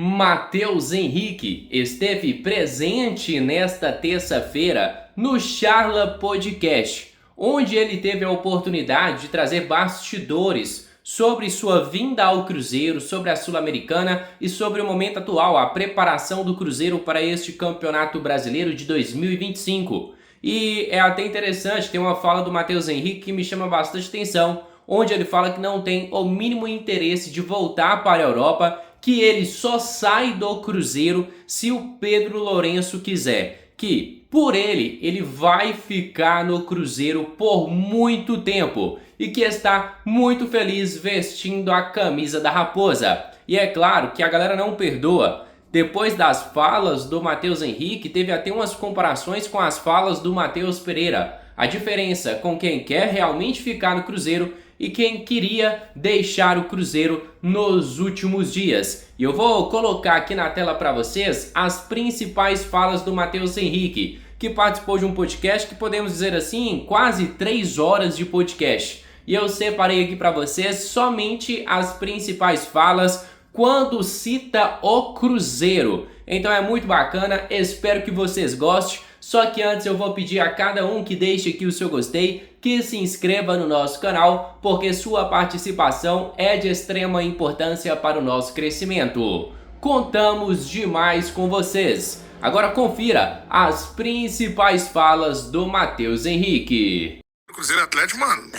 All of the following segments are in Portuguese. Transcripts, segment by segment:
Matheus Henrique esteve presente nesta terça-feira no Charla Podcast, onde ele teve a oportunidade de trazer bastidores sobre sua vinda ao Cruzeiro, sobre a Sul-Americana e sobre o momento atual, a preparação do Cruzeiro para este Campeonato Brasileiro de 2025. E é até interessante, tem uma fala do Matheus Henrique que me chama bastante atenção, onde ele fala que não tem o mínimo interesse de voltar para a Europa, que ele só sai do Cruzeiro se o Pedro Lourenço quiser, que por ele vai ficar no Cruzeiro por muito tempo e que está muito feliz vestindo a camisa da Raposa. E é claro que a galera não perdoa. Depois das falas do Matheus Henrique, teve até umas comparações com as falas do Matheus Pereira. A diferença com quem quer realmente ficar no Cruzeiro e quem queria deixar o Cruzeiro nos últimos dias. E eu vou colocar aqui na tela para vocês as principais falas do Matheus Henrique, que participou de um podcast que podemos dizer assim, quase 3 horas de podcast. E eu separei aqui para vocês somente as principais falas quando cita o Cruzeiro. Então é muito bacana, espero que vocês gostem. Só que antes eu vou pedir a cada um que deixe aqui o seu gostei, que se inscreva no nosso canal, porque sua participação é de extrema importância para o nosso crescimento. Contamos demais com vocês. Agora confira as principais falas do Matheus Henrique. Cruzeiro Atlético, mano.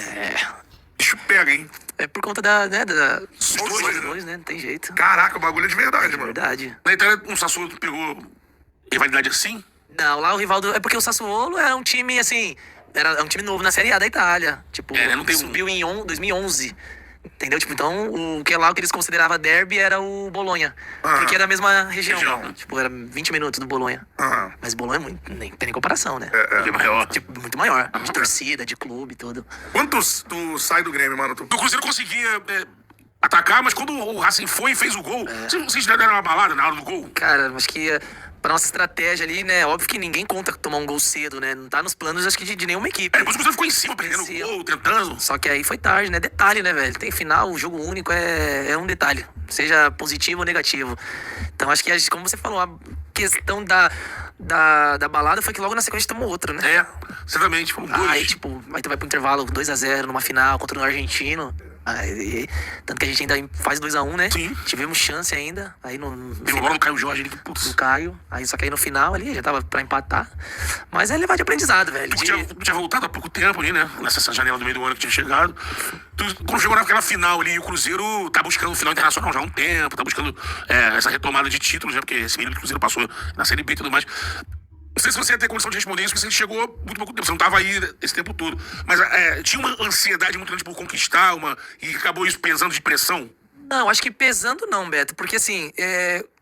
Bicho pega, hein? É por conta da Os dois, né? Não tem jeito. Caraca, o bagulho é de verdade, mano. Verdade. Na Itália, um Sassuolo pegou rivalidade assim? Não, lá o Rivaldo... É porque o Sassuolo é um time, assim... Era um time novo na Série A da Itália. Tipo, não tem subiu em 2011. Entendeu? Tipo, então, o que eles consideravam derby era o Bolonha. Porque era a mesma região. Tipo, era 20 minutos do Bolonha. Mas Bolonha é muito... Nem tem nem comparação, né? É maior. Tipo, muito maior. De torcida, de clube, tudo. Quando tu sai do Grêmio, mano, o Cruzeiro conseguia atacar, mas quando o Racing foi e fez o gol, vocês deram uma balada na hora do gol? Cara, acho que pra nossa estratégia ali, né? Óbvio que ninguém conta tomar um gol cedo, né? Não tá nos planos, acho que de nenhuma equipe. Depois o Cruzeiro ficou em cima, perdendo o gol, tentando. Só que aí foi tarde, né? Detalhe, né, velho? Tem final, o jogo único é um detalhe. Seja positivo ou negativo. Então acho que, como você falou, a questão da balada foi que logo na sequência tomou outra, né? Certamente, foram dois. Aí, tipo, aí tu vai pro intervalo 2-0 numa final contra o argentino. Aí, tanto que a gente ainda faz 2-1, né? Sim. Tivemos chance ainda. Aí no Pegou bola no Caio Jorge ali, putz. do Caio. Aí só que aí no final ali já tava pra empatar. Mas é levar de aprendizado, velho. Tu tinha voltado há pouco tempo ali, né? Nessa janela do meio do ano que tinha chegado. Quando chegou naquela final ali, o Cruzeiro tá buscando o final internacional já há um tempo, tá buscando essa retomada de títulos, né? Porque esse menino do Cruzeiro passou na Série B e tudo mais. Não sei se você ia ter condição de responder isso, porque você chegou muito pouco tempo, você não estava aí esse tempo todo. Mas tinha uma ansiedade muito grande por conquistar, e acabou isso pesando de pressão? Não, acho que pesando não, Beto. Porque assim,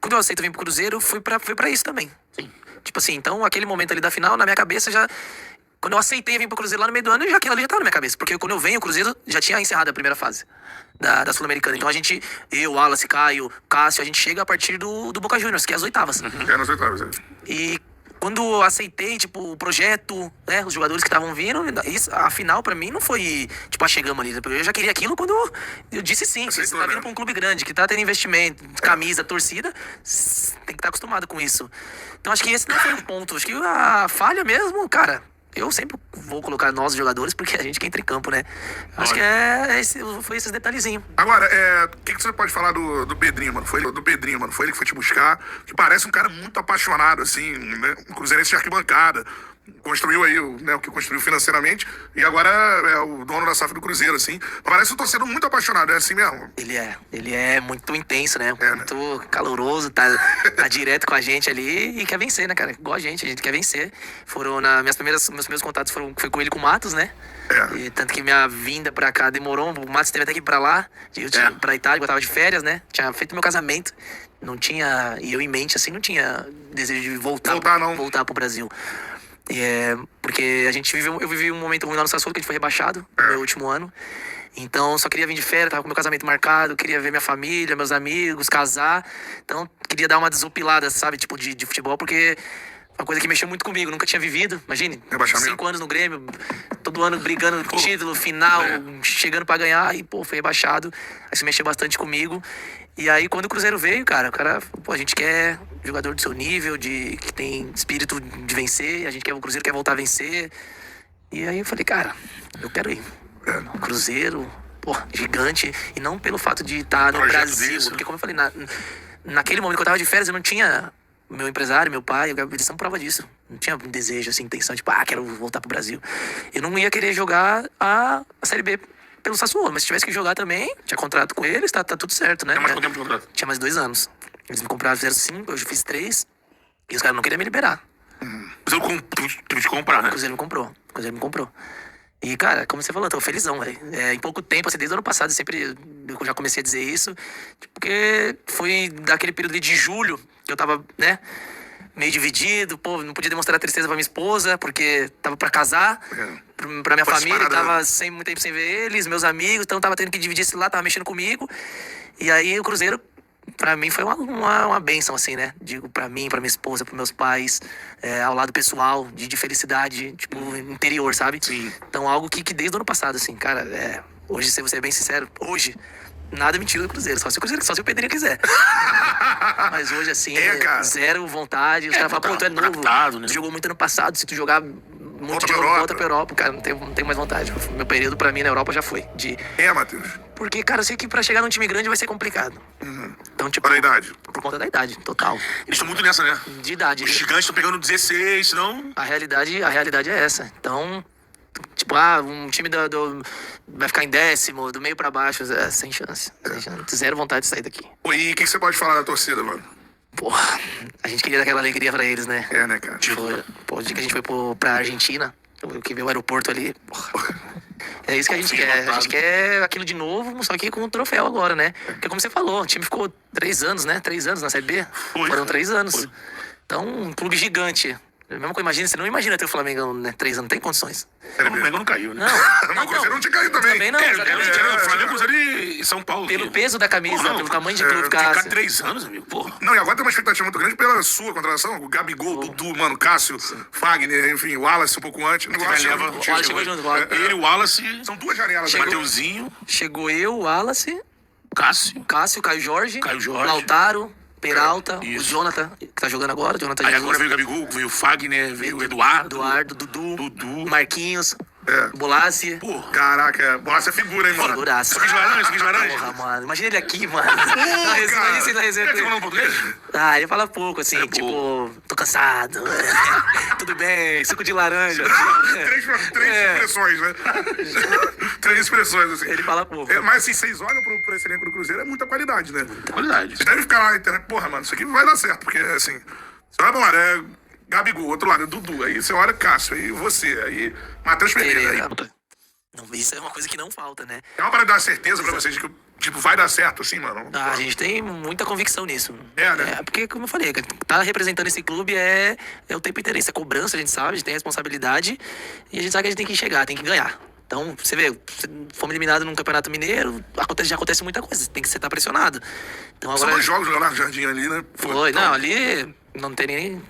quando eu aceito vir pro Cruzeiro, foi pra isso também. Sim. Tipo assim, então aquele momento ali da final, na minha cabeça já... Quando eu aceitei vir pro Cruzeiro lá no meio do ano, aquilo ali já tava na minha cabeça. Porque quando eu venho, o Cruzeiro já tinha encerrado a primeira fase da Sul-Americana. Então a gente, eu, Wallace, Caio, Cássio, a gente chega a partir do Boca Juniors, que é as oitavas. Nas oitavas, E quando eu aceitei, tipo, o projeto, né, os jogadores que estavam vindo, a final pra mim não foi, tipo, chegamos ali. Eu já queria aquilo quando eu disse sim. Se você tá vindo pra um clube grande, que tá tendo investimento, camisa, torcida, tem que estar acostumado com isso. Então acho que esse não foi um ponto. Acho que a falha mesmo, cara... Eu sempre vou colocar nós jogadores, porque a gente que entra em campo, né? Acho que foi esses detalhezinhos. Agora, o que você pode falar do Pedrinho, mano? Foi ele que foi te buscar, que parece um cara muito apaixonado, assim, né? Um cruzeirense de arquibancada. Construiu aí o que construiu financeiramente e agora é o dono da SAF do Cruzeiro, assim. Parece um torcedor muito apaixonado, é assim mesmo? Ele é muito intenso, né? Né? Muito caloroso, tá direto com a gente ali e quer vencer, né, cara? Igual a gente quer vencer. Meus primeiros contatos foi com ele com o Matos, né? E tanto que minha vinda pra cá demorou, o Matos teve até que ir pra lá, pra Itália, eu tava de férias, né? Tinha feito meu casamento, não tinha, e eu em mente, assim, não tinha desejo de voltar pro Brasil. Porque eu vivi um momento ruim lá no Sassuolo, que a gente foi rebaixado no meu último ano. Então, só queria vir de férias, tava com meu casamento marcado, queria ver minha família, meus amigos, casar. Então, queria dar uma desopilada, sabe, tipo, de futebol, porque uma coisa que mexeu muito comigo, nunca tinha vivido. Imagine, Rebaixamento. 5 anos no Grêmio, todo ano brigando título, final, chegando pra ganhar, e pô, foi rebaixado. Aí isso mexeu bastante comigo. E aí quando o Cruzeiro veio, cara, pô, a gente quer jogador do seu nível, que tem espírito de vencer, o Cruzeiro quer voltar a vencer. E aí eu falei, cara, eu quero ir. O Cruzeiro, pô, gigante, e não pelo fato de estar no Projeto Brasil, disso. porque como eu falei, naquele momento que eu tava de férias, eu não tinha meu empresário, meu pai, eles são prova disso. Não tinha um desejo, assim, intenção de, quero voltar pro Brasil. Eu não ia querer jogar a Série B pelo Sassuolo, mas se tivesse que jogar também, tinha contrato com eles, tá tudo certo, né? Tem mais quanto tempo de contrato? Tinha mais 2 anos. Eles me compraram, fizeram 5, eu fiz 3, e os caras não queriam me liberar. Você teve de comprar, né? O Cruzeiro me comprou. E, cara, como você falou, eu tô felizão, velho. Em pouco tempo, assim, desde o ano passado, eu já comecei a dizer isso, porque foi daquele período ali de julho, que eu tava, né, meio dividido, pô, não podia demonstrar tristeza pra minha esposa, porque tava pra casar, pra minha família, tava muito tempo sem ver eles, meus amigos, então tava tendo que dividir esse lá, tava mexendo comigo. E aí o Cruzeiro, pra mim, foi uma bênção, assim, né? Digo, pra mim, pra minha esposa, pros meus pais, ao lado pessoal, de felicidade, tipo, interior, sabe? Sim. Então, algo que desde o ano passado, assim, cara, hoje, se você é bem sincero, hoje, nada me tira do Cruzeiro, só se o Pedrinho quiser. Mas hoje, assim, cara. zero vontade. Os caras falam, pô, tu é novo, adaptado, né? tu jogou muito ano passado, se tu jogar muito Volta de pra novo, Europa. volta pra Europa, cara, não tenho mais vontade. Meu período pra mim na Europa já foi. Matheus. Porque, cara, eu sei que pra chegar num time grande vai ser complicado. Então, tipo, Qual a idade? por conta da idade, total. Eles estão muito nessa, né? De idade. Os gigantes estão pegando 16, senão... A realidade é essa. Então, tipo, um time vai ficar em 10º, do meio pra baixo, sem chance. Zero vontade de sair daqui. Pô, e o que você pode falar da torcida, mano? Porra, a gente queria dar aquela alegria pra eles, né? Né, cara? O dia que a gente foi pra Argentina, eu que vi o aeroporto ali, porra. É isso que a gente quer. A gente quer aquilo de novo, só que com um troféu agora, né? Porque como você falou, o time ficou 3 anos, né? 3 anos na Série B. Foram 3 anos. Foi. Então, um clube gigante. Mesmo que eu imagine, você não imagina ter o Flamengo, né? 3 anos, não tem condições. O Flamengo não caiu, né? Não, o Cruzeiro não tinha caído também. Também não, exatamente. O Flamengo, Cruzeiro e São Paulo. Pelo aqui. peso da camisa, Porra, pelo tamanho de clube, ficar cara. 3 anos, amigo, porra. Não, e agora tem uma expectativa muito grande pela sua contratação. O Gabigol, Dudu, mano, Cássio, Fagner, enfim, o Wallace um pouco antes. O Wallace chegou junto. Ele e o Wallace. São 2 janelas. Mateuzinho. Chegou eu, o Wallace, Cássio, Caio Jorge, Jorge. Lautaro, Peralta, o Isso. Jonathan, que tá jogando agora, Jonathan Aí Jesus. agora veio o Gabigol, veio o Fagner, veio o Eduardo. Dudu, Marquinhos, Bolassi. Pô, caraca, Bolassi é figura, hein, mano? Figuraça. Suquinho de laranja? Porra, mano. Imagina ele aqui, mano. Cara, Imagina na resenha. ele falando português? Ele fala pouco, assim, tipo, tô cansado. Tudo bem, suco de laranja. Três expressões, né? 3 expressões, assim. Ele fala pouco. Mas assim, vocês olham pro esse elenco do Cruzeiro, é muita qualidade, né? Qualidade. Vocês devem ficar lá na internet, porra, mano, isso aqui vai dar certo, porque assim, você olha pra um lado, é Gabigol, outro lado é Dudu, aí você olha Cássio, aí você, aí Matheus Pereira, aí. Não, isso é uma coisa que não falta, né? É uma para dar certeza pra vocês de que, tipo, vai dar certo, assim, mano. A gente tem muita convicção nisso. Né? Porque, como eu falei, tá representando esse clube é o tempo inteiro. Isso é cobrança, a gente sabe, a gente tem responsabilidade. E a gente sabe que a gente tem que chegar, tem que ganhar. Então, você vê, fomos eliminados num Campeonato Mineiro, já acontece muita coisa, tem que você estar pressionado. Então, agora... São 2 jogos do Leonardo Jardim ali, né? Foi, não, ali não tem nem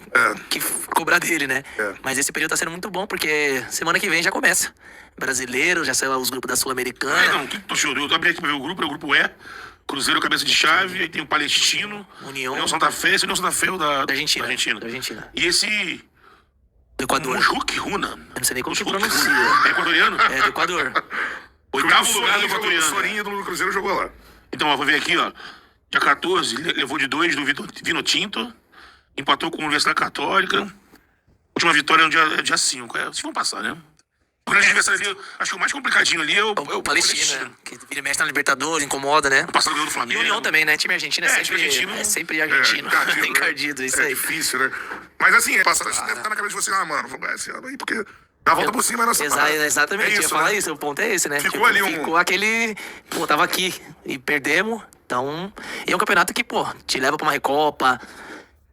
que cobrar dele, né? Mas esse período tá sendo muito bom, porque semana que vem já começa. Brasileiro, já saiu os grupos da Sul-Americana. Não, o que tu achou? Eu abri aqui pra ver o grupo, é o grupo E. Cruzeiro, cabeça de chave, aí tem o Palestino, União Santa Fé, esse União Santa Fé é da Argentina. Argentina. E esse... Do Equador. Mujuque Runa. Eu não sei nem como que Mujuque pronuncia. Runa. É equatoriano? É do Equador. 8º lugar do O equatoriano. O Sorinho do Cruzeiro jogou lá. Então, ó, vou ver aqui, ó. Dia 14, levou de 2 do Vino Tinto, empatou com a Universidade Católica. Última vitória no dia 5. Vocês vão passar, né? O grande adversário ali, acho que o mais complicadinho ali é o Palestina, que vira e mexe na Libertadores, incomoda, né? Passado ganhou do E Flamengo. o União também, né? Time argentino é sempre argentino. Encardido, isso aí. É difícil, né? Mas assim, deve estar na cabeça de você, mano, vou ganhar esse ano aí, porque dá a volta por cima nessa parada. Exatamente, É eu ia falar né? isso, o ponto é esse, né? Ficou ali Ficou aquele... Pô, tava aqui e perdemos, então... E é um campeonato que, pô, te leva pra uma Recopa,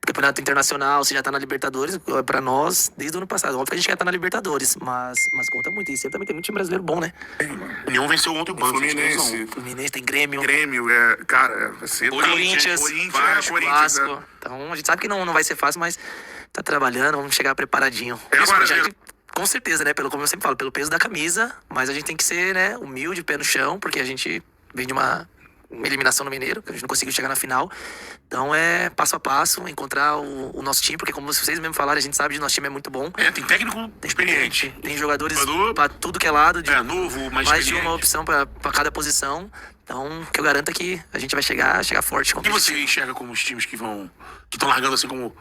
campeonato internacional, você já tá na Libertadores, pra nós, desde o ano passado. Óbvio que a gente quer estar na Libertadores, mas conta muito. E sempre também tem muito time brasileiro bom, né? União venceu ontem o Banco. Fluminense, tem Grêmio. Cara, vai ser... Corinthians, Vasco. Então, a gente sabe que não vai ser fácil, mas tá trabalhando, vamos chegar preparadinho. Agora, Com certeza, né? Como eu sempre falo, pelo peso da camisa, mas a gente tem que ser, né, humilde, pé no chão, porque a gente vem de uma eliminação no Mineiro, que a gente não conseguiu chegar na final. Então é passo a passo, encontrar o nosso time, porque como vocês mesmo falaram, a gente sabe que o nosso time é muito bom. tem técnico experiente. Tem jogadores pra tudo que é lado, novo, mais de uma opção pra cada posição. Então, o que eu garanto é que a gente vai chegar forte. O que você enxerga como os times que estão largando assim como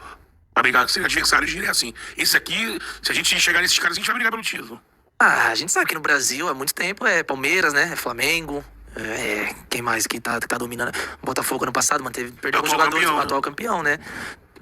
pra brigar com seus adversários, diria assim, esse aqui, se a gente chegar nesses caras, a gente vai brigar pelo título. A gente sabe que no Brasil há muito tempo é Palmeiras, né? É Flamengo. Quem mais que tá dominando? Botafogo ano passado perdeu alguns jogadores, o atual campeão, né?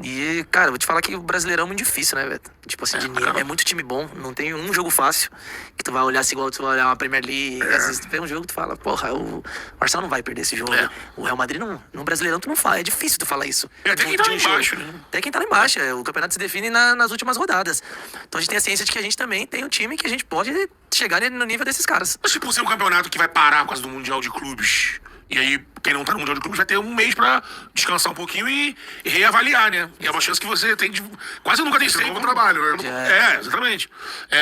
E, cara, vou te falar que o Brasileirão é muito difícil, né, velho? Tipo assim, é muito time bom. Não tem um jogo fácil que tu vai olhar assim, igual tu vai olhar uma Premier League. Às vezes tu vê um jogo que tu fala, porra, o Arsenal não vai perder esse jogo. O Real Madrid não. No Brasileirão tu não fala. É difícil tu falar isso. Até quem tá lá embaixo, né? Até quem tá lá embaixo. O campeonato se define nas últimas rodadas. Então a gente tem a ciência de que a gente também tem um time que a gente pode chegar no nível desses caras. Mas se por ser um campeonato que vai parar por causa do Mundial de Clubes, e aí quem não tá no Mundial de Clubes vai ter um mês pra descansar um pouquinho e reavaliar, né? E é uma chance que você tem de... Quase nunca tem tempo. Trabalho, né? Exatamente.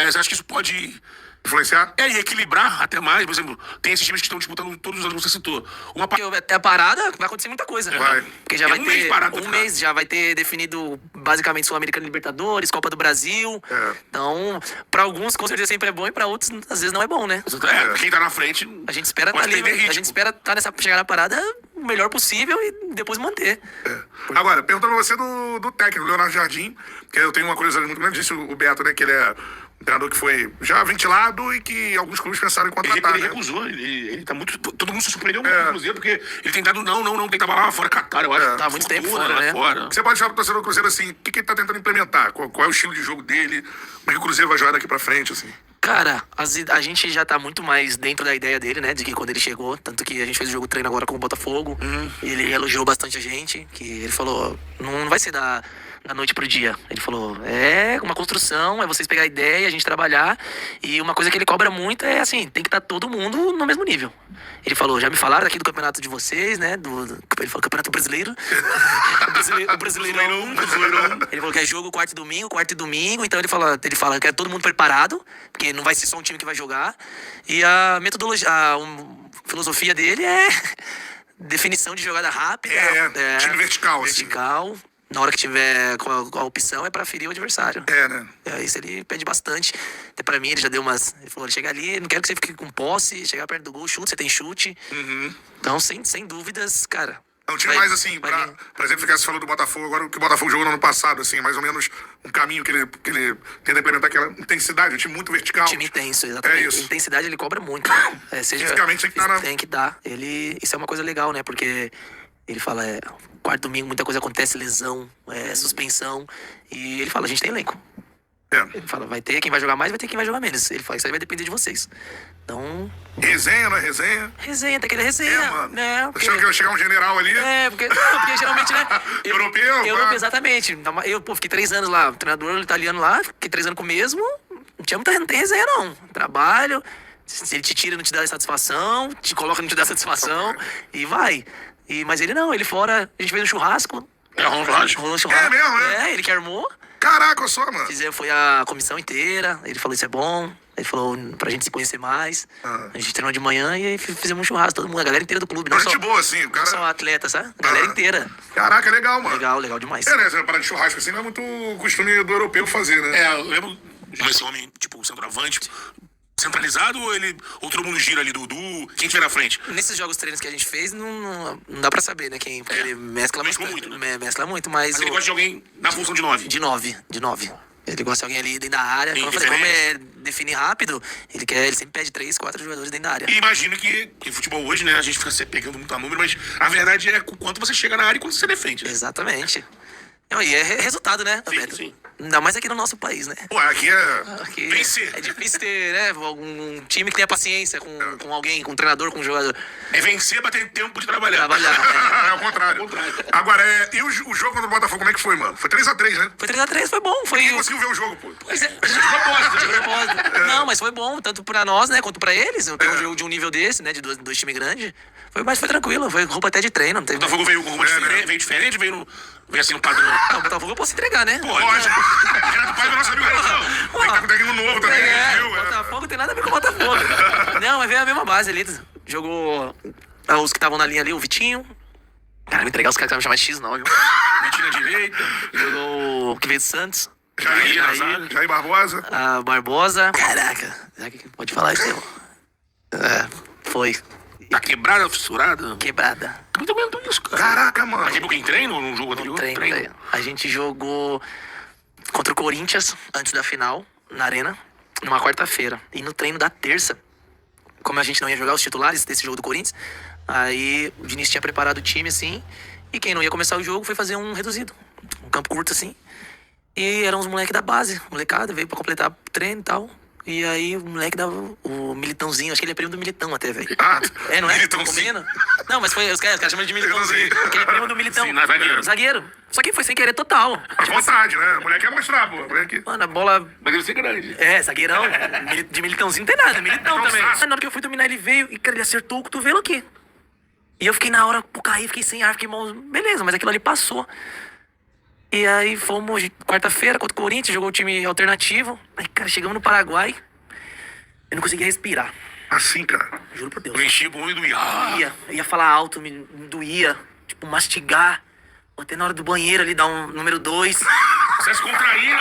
Você acha que isso pode influenciar? E equilibrar até mais. Por exemplo, tem esses times que estão disputando todos os anos que você citou. Porque até a parada vai acontecer muita coisa. Vai. Porque já vai ter mês, já vai ter definido basicamente Sul-Americana, Libertadores, Copa do Brasil. Então, pra alguns com certeza sempre é bom e pra outros às vezes não é bom, né? Quem tá na frente... A gente espera estar ali, a gente espera chegar na parada o melhor possível e depois manter. Agora, perguntando pra você do técnico, Leonardo Jardim, que eu tenho uma curiosidade muito grande, disse o Beto, né, que ele é um treinador que foi já ventilado e que alguns clubes pensaram em contratar, Ele recusou, ele tá muito... Todo mundo se surpreendeu muito com o Cruzeiro, porque ele tem dado não, quem tava lá fora, Catar, eu acho. Tá há muito tempo fora, né? Você pode falar pro torcedor do Cruzeiro assim, o que ele tá tentando implementar? Qual é o estilo de jogo dele? Como é que o Cruzeiro vai jogar daqui pra frente, assim? Cara, a gente já tá muito mais dentro da ideia dele, né? De que quando ele chegou, tanto que a gente fez o jogo treino agora com o Botafogo, ele elogiou bastante a gente, que ele falou, não vai ser da noite pro dia. Ele falou, é uma construção, é vocês pegar a ideia, a gente trabalhar, e uma coisa que ele cobra muito é assim, tem que estar todo mundo no mesmo nível. Ele falou, já me falaram aqui do campeonato de vocês, né? Ele falou campeonato brasileiro. o Brasileirão. Ele falou que é jogo quarto e domingo. Então ele fala que é todo mundo preparado, porque não vai ser só um time que vai jogar. E a metodologia, a filosofia dele é definição de jogada rápida. Time vertical. Vertical. Assim. Na hora que tiver com a opção é pra ferir o adversário. Né? Isso ele pede bastante. Até pra mim ele já deu umas... Ele falou, chega ali, não quero que você fique com posse, chegar perto do gol, chute, você tem chute. Então, sem dúvidas, cara... Não tinha mais assim, por exemplo, você falou do Botafogo, agora o que o Botafogo jogou no ano passado, assim, mais ou menos um caminho que ele tenta implementar aquela intensidade, um time muito vertical. Time intenso, exatamente. É isso. Intensidade ele cobra muito. Fisicamente tem que estar Tem que dar. Isso é uma coisa legal, né? Porque ele fala, quarto domingo muita coisa acontece, lesão, suspensão. E ele fala, a gente tem elenco. Ele fala, vai ter quem vai jogar mais, vai ter quem vai jogar menos. Ele fala, isso aí vai depender de vocês. Então... Resenha, não é resenha? Resenha, tem aquele resenha. Mano. Porque... Achando que ia chegar um general ali. Porque geralmente, né? Europeu, exatamente. Eu, fiquei 3 anos lá, treinador italiano lá, fiquei 3 anos com o mesmo. Não tem resenha, não. Trabalho, se ele te tira, não te dá satisfação, te coloca, não te dá satisfação, e vai. Mas ele não, ele fora, a gente fez um churrasco. Rolou um churrasco. É mesmo, né? Ele que armou. Caraca, só, mano. Foi a comissão inteira, ele falou, isso é bom. Ele falou pra gente se conhecer mais. A gente treinou de manhã e aí fizemos um churrasco, todo mundo, a galera inteira do clube. Não gente boa, assim, o cara... Não só atleta, sabe? A galera inteira. Caraca, legal, mano. Legal demais. Né? Essa parada de churrasco assim não é muito costume do europeu fazer, né? Eu lembro de esse homem, tipo, centroavante, centralizado ou todo mundo gira ali, Dudu, quem tiver na frente? Nesses jogos treinos que a gente fez, não dá pra saber, né? Porque ele mescla muito, né? Mescla muito, mas ele gosta de alguém na função de 9. De 9. Ele gosta de alguém ali dentro da área. Como definir rápido, ele sempre pede 3, 4 jogadores dentro da área. E imagino que futebol hoje, né, a gente fica pegando muito a número, mas a verdade é o quanto você chega na área e quanto você defende, né? Exatamente. E é resultado, né, Beto? Sim. Ainda mais aqui no nosso país, né? Pô, aqui vencer. É difícil ter, né, algum time que tenha paciência com alguém, com um treinador, com um jogador. É vencer pra ter tempo de trabalhar. É o contrário. Agora, e o jogo contra o Botafogo, como é que foi, mano? Foi 3x3, né? Foi 3x3, foi bom. Quem conseguiu ver o jogo, pô? Pois é. De propósito. Não, mas foi bom, tanto pra nós, né, quanto pra eles. Tem um jogo de um nível desse, né, de dois times grandes. Mas foi tranquilo, foi roupa até de treino. Não teve... O Botafogo veio com roupa diferente, veio Vem assim no padrão. Ah, o Botafogo eu posso entregar, né? Pô, lógico. Era do pai do nosso amigo Renatão. Tem que estar com técnico novo também, viu? Botafogo tem nada a ver com o Botafogo. Não, mas veio a mesma base ali. Jogou os que estavam na linha ali, o Vitinho. Cara, me entregar os caras que me chamar de X não, viu? Vitinho na direita. Jogou o que veio do Santos. Jair Barbosa. A Barbosa. Caraca, será que pode falar isso? Foi. Tá quebrada, fissurada? Quebrada. Muito aguentou isso, cara. Caraca, mano. Mas tipo, quem treino num jogo anterior? Treino, velho. A gente jogou contra o Corinthians antes da final, na Arena, numa quarta-feira. E no treino da terça, como a gente não ia jogar os titulares desse jogo do Corinthians, aí o Diniz tinha preparado o time assim, e quem não ia começar o jogo foi fazer um reduzido, um campo curto assim. E eram os moleques da base, molecada, veio pra completar o treino e tal. E aí o moleque dava o Militãozinho, acho que ele é primo do Militão até, velho. Ah, É, não é? Militãozinho. Combina? Não, mas foi, os caras chamam de Militãozinho. Aquele é primo do Militão. Sim, zagueiro. Zagueiro. Só que foi sem querer total. à vontade, né? A mulher quer mostrar, pô. A mulher aqui. Mano, a bola... Mas deve ser grande. É, zagueirão. De Militãozinho não tem nada, Militão também. Cansaço. Na hora que eu fui dominar, ele veio e, cara, ele acertou o cotovelo aqui. E eu fiquei na hora, pô, caí, fiquei sem ar, fiquei mal... Beleza, mas aquilo ali passou. E aí fomos quarta-feira contra o Corinthians, jogou o time alternativo. Aí, cara, chegamos no Paraguai. Eu não conseguia respirar. Assim, cara. Juro por Deus. Eu enchi o bom e doía. Ia falar alto, me doía. Tipo, mastigar. Até na hora do banheiro ali, dar um número 2. Você se contraía.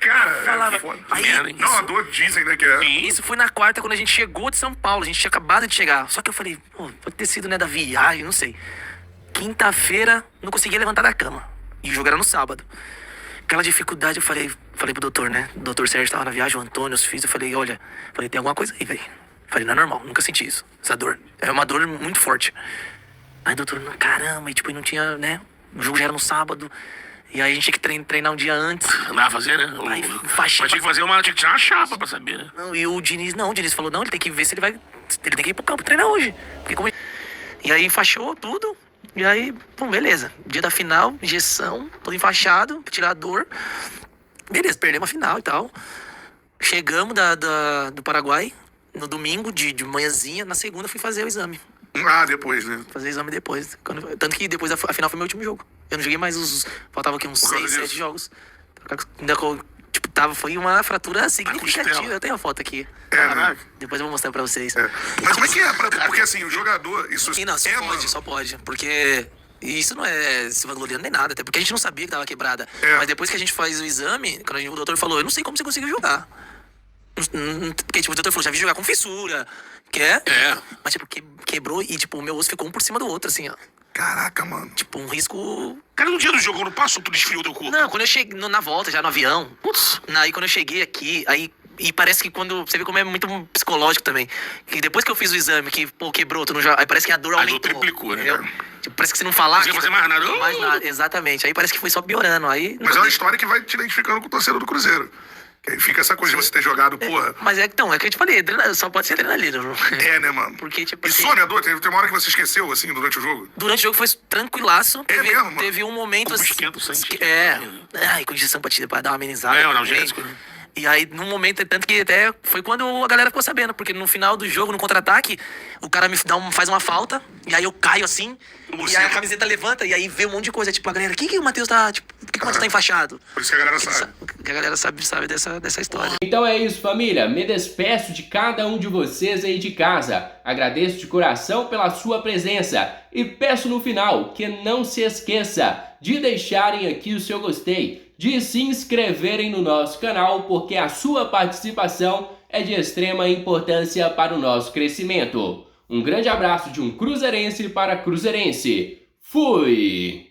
Cara, Falava. é foda. Aí, merda, hein? Não, a dor dizem, né, que é. Isso foi na quarta, quando a gente chegou de São Paulo. A gente tinha acabado de chegar. Só que eu falei, pô, pode ter sido, né, da viagem, não sei. Quinta-feira, não conseguia levantar da cama. E o jogo era no sábado. Aquela dificuldade, eu falei pro doutor, né? O doutor Sérgio tava na viagem, o Antônio, os filhos. Eu falei, olha, tem alguma coisa aí, velho. Falei, não é normal, nunca senti isso. Essa dor. É uma dor muito forte. Aí o doutor, caramba, e tipo, não tinha, né? O jogo já era no sábado. E aí a gente tinha que treinar um dia antes. Andava a fazer, né? Aí, Mas tinha que fazer tinha que tirar uma chapa pra saber, né? Não, e o Diniz falou, não, ele tem que ver se ele vai. Ele tem que ir pro campo treinar hoje. Porque como... E aí enfaixou tudo. E aí, bom, beleza. Dia da final, injeção, todo enfaixado, pra tirar a dor. Beleza, perdemos a final e tal. Chegamos do Paraguai no domingo, de manhãzinha. Na segunda fui fazer o exame. Ah, depois, né? Fazer o exame depois. Tanto que depois a final foi meu último jogo. Eu não joguei mais faltava aqui uns Por causa 6, 7 disso. jogos. Ainda tipo, foi uma fratura significativa. costela. Eu tenho a foto aqui. Né? Depois eu vou mostrar pra vocês. É. Mas como é que é? Porque assim, o jogador, isso E não, só é, pode, mano. só pode. Porque isso não é se vangloriando nem nada. Até porque a gente não sabia que tava quebrada. É. Mas depois que a gente faz o exame, quando o doutor falou, eu não sei como você conseguiu jogar. Porque, tipo, o doutor falou, já vi jogar com fissura. Quer? É. Mas, tipo, quebrou e, tipo, o meu osso ficou um por cima do outro, assim, ó. Caraca, mano. Tipo, um risco... Cara, no dia do jogo, não passou, tudo esfriou teu corpo. Não, quando eu cheguei na volta, já no avião. Putz. Aí quando eu cheguei aqui, aí... E parece que quando... Você vê como é muito psicológico também. Que depois que eu fiz o exame, que, pô, quebrou, tu não já... Aí parece que a dor A dor aumentou. triplicou, né, entendeu? cara? Tipo, parece que você não falar... Não conseguia fazer mais nada. Mais nada, exatamente. Aí parece que foi só piorando. Aí... Mas é uma história que vai te identificando com o torcedor do Cruzeiro. Que aí fica essa coisa de você ter jogado, porra. Mas é que eu te falei, só pode ser adrenalina. É, né, mano? Porque, tipo E assim... sono é dor? Tem uma hora que você esqueceu, assim, durante o jogo? Durante o jogo foi tranquilaço. É mesmo, mano? Teve um momento Como assim... esquenta o sangue. Ai, com injeção pra dar uma amenizada. É, o também. analgésico, né? E aí, num momento, tanto que até foi quando a galera ficou sabendo, porque no final do jogo, no contra-ataque, o cara me faz uma falta, e aí eu caio assim, e aí a camiseta levanta, e aí vê um monte de coisa. Tipo, a galera, o que o Matheus tá. Tipo, por que o Matheus tá enfaixado? Por isso que a galera sabe. Que a galera sabe dessa história. Então é isso, família. Me despeço de cada um de vocês aí de casa. Agradeço de coração pela sua presença e peço no final que não se esqueça de deixarem aqui o seu gostei, de se inscreverem no nosso canal, porque a sua participação é de extrema importância para o nosso crescimento. Um grande abraço de um cruzeirense para cruzeirense. Fui!